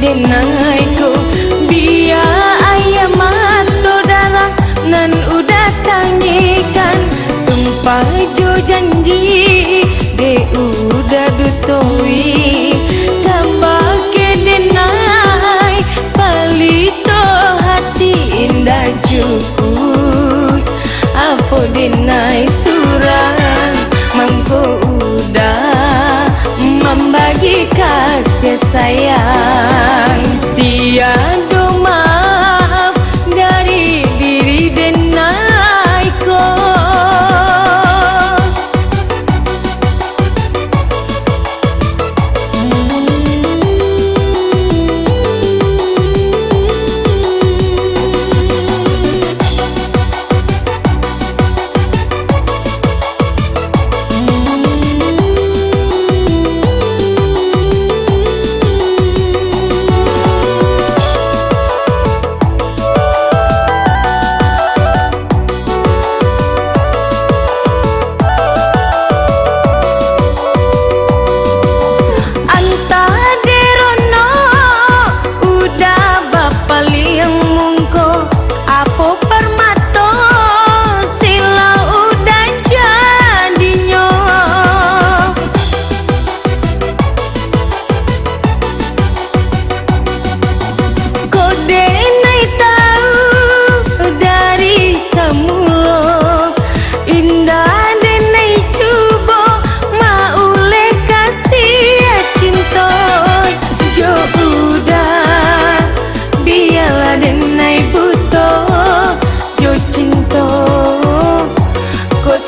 denai ko biya ayam mato darah nan udah tangikan sumpah jo janji de udah dutoi kambake denai palito hati indah cukup apa denai suran mangko udah membagi kasih sayang tiada maaf dari diri denai ko.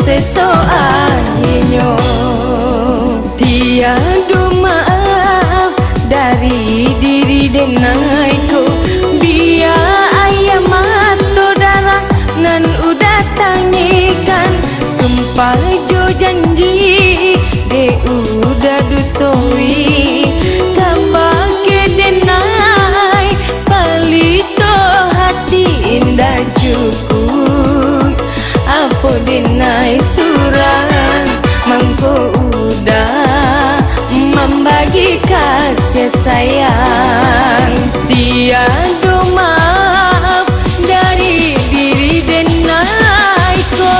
Seso ahinyo tiada maaf dari diri denai ko biya ayam mato darah nan udah tangikan sumpah jo janji de udah dutoi kambake denai palito hati indah cukup apa denai suran mangko udah membagi kasih sayang tiada maaf dari diri denai ko.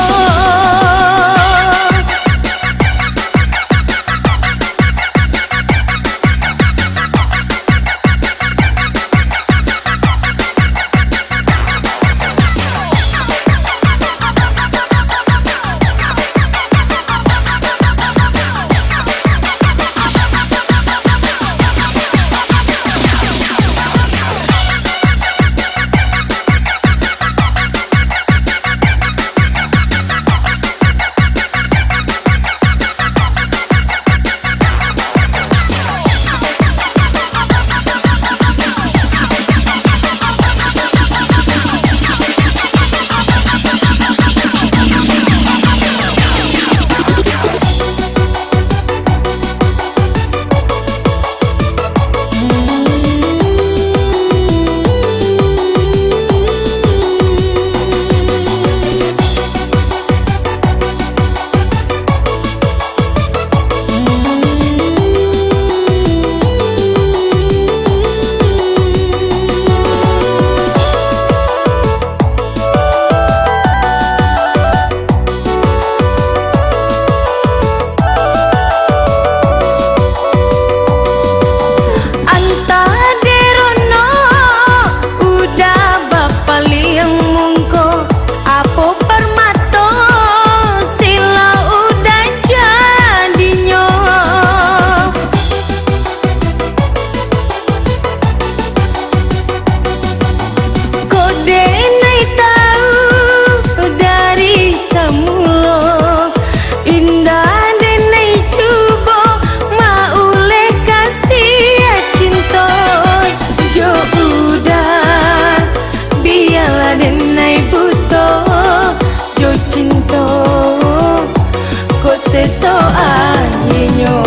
Seso ahinyo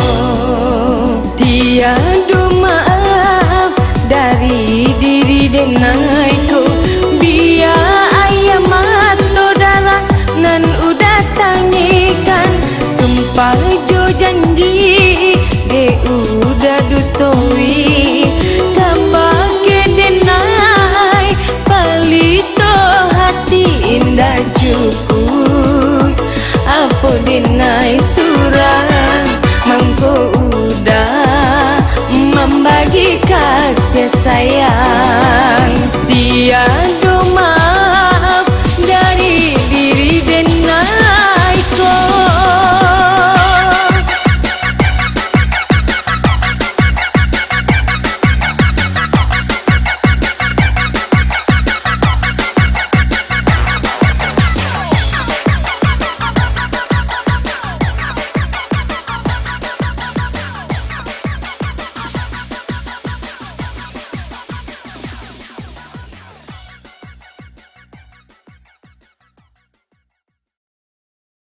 tiada maaf dari diri denai ko biya ayam mato darah nan udah tangikan sumpah jo janji de udah dutoi kambak biar